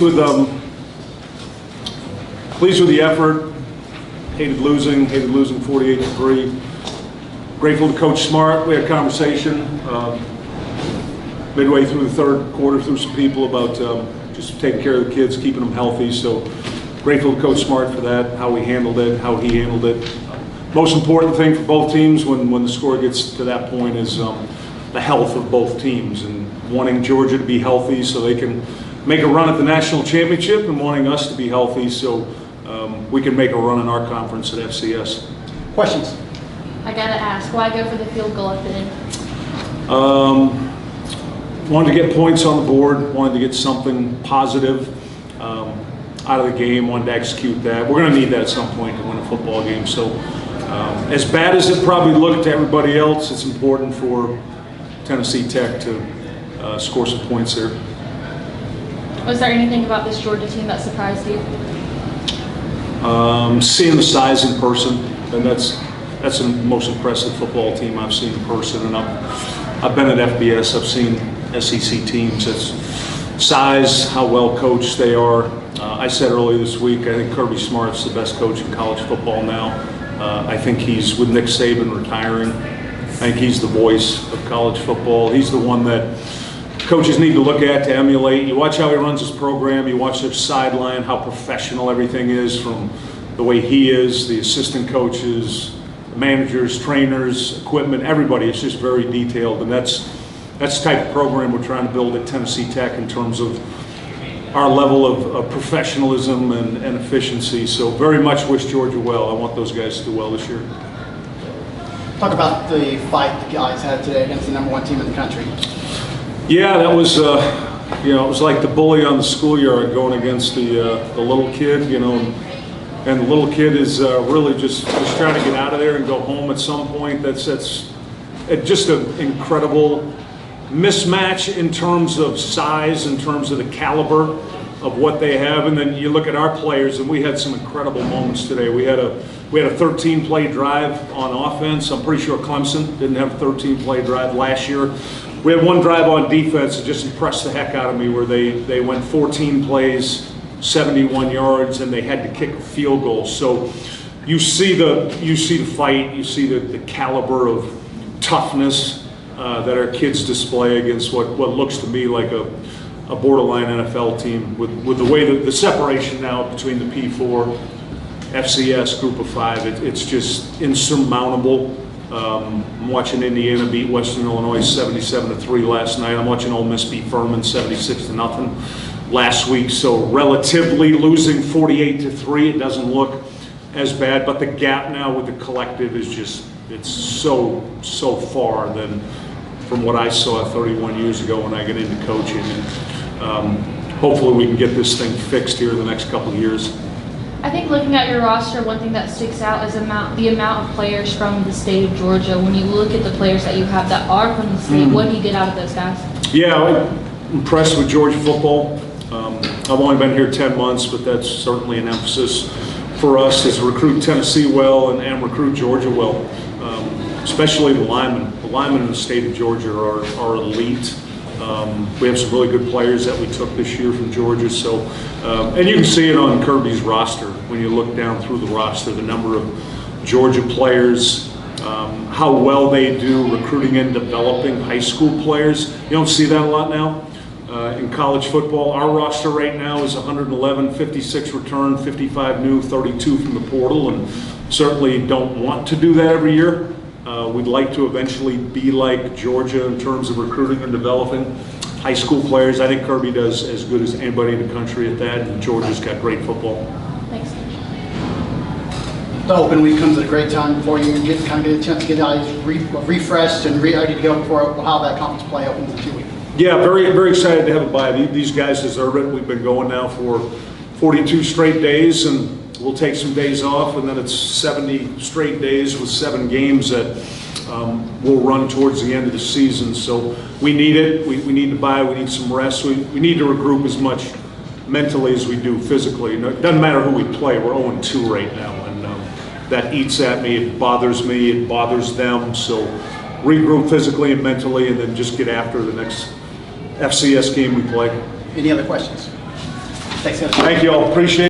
With pleased with the effort. Hated losing 48-3. Grateful to Coach Smart. We had a conversation midway through the third quarter through some people about just taking care of the kids, keeping them healthy. So grateful to Coach Smart for that, how we handled it, how he handled it. Most important thing for both teams when the score gets to that point is the health of both teams and wanting Georgia to be healthy so they can make a run at the national championship and wanting us to be healthy so we can make a run in our conference at FCS. Questions? I gotta ask, why go for the field goal at the end? Wanted to get points on the board, wanted to get something positive out of the game, wanted to execute that. We're going to need that at some point to win a football game. So as bad as it probably looked to everybody else, it's important for Tennessee Tech to score some points there. Was there anything about this Georgia team that surprised you? Seeing the size in person, and that's the most impressive football team I've seen in person. And I've been at FBS, I've seen SEC teams. It's size, how well coached they are. I said earlier this week, I think Kirby Smart's the best coach in college football now. I think he's, with Nick Saban retiring, I think he's the voice of college football. He's the one that coaches need to look at to emulate. You watch how he runs his program, you watch their sideline, how professional everything is from the way he is, the assistant coaches, managers, trainers, equipment, everybody. It's just very detailed, and that's the type of program we're trying to build at Tennessee Tech in terms of our level of professionalism and efficiency. So very much wish Georgia well. I want those guys to do well this year. Talk about the fight the guys had today against the #1 team in the country. Yeah, that was, it was like the bully on the schoolyard going against the little kid, and the little kid is really just trying to get out of there and go home at some point. That's just an incredible mismatch in terms of size, in terms of the caliber of what they have. And then you look at our players, and we had some incredible moments today. We had a 13-play drive on offense. I'm pretty sure Clemson didn't have a 13-play drive last year. We had one drive on defense that just impressed the heck out of me, where they went 14 plays, 71 yards, and they had to kick a field goal. So you see the fight, you see the caliber of toughness that our kids display against what looks to me like a borderline NFL team with the way that the separation now between the P4, FCS group of 5, it's just insurmountable. I'm watching Indiana beat Western Illinois 77-3 last night. I'm watching Ole Miss beat Furman 76-0 last week. So relatively losing 48-3, it doesn't look as bad, but the gap now with the collective is just, it's so far than from what I saw 31 years ago when I got into coaching. And hopefully we can get this thing fixed here in the next couple of years. I think looking at your roster, one thing that sticks out is the amount of players from the state of Georgia. When you look at the players that you have that are from the state, what do you get out of those guys? Yeah, I'm impressed with Georgia football. I've only been here 10 months, but that's certainly an emphasis for us is recruit Tennessee well and recruit Georgia well, especially the linemen. The linemen in the state of Georgia are elite. We have some really good players that we took this year from Georgia. So, and you can see it on Kirby's roster when you look down through the roster, the number of Georgia players, how well they do recruiting and developing high school players. You don't see that a lot now in college football. Our roster right now is 111, 56 return, 55 new, 32 from the portal, and certainly don't want to do that every year. We'd like to eventually be like Georgia in terms of recruiting and developing high school players. I think Kirby does as good as anybody in the country at that, and Georgia's got great football. Thanks. The open week comes at a great time before you get a chance to get guys refreshed and ready to go before how that conference play opens in 2 weeks. Yeah, very, very excited to have a bye. These guys deserve it. We've been going now for 42 straight days, and we'll take some days off, and then it's 70 straight days with 7 games that will run towards the end of the season. So we need it. We need to bye. We need some rest. We need to regroup as much mentally as we do physically. It doesn't matter who we play. We're 0-2 right now, and that eats at me. It bothers me. It bothers them. So regroup physically and mentally, and then just get after the next FCS game we play. Any other questions? Thanks, guys. Thank you all, appreciate it.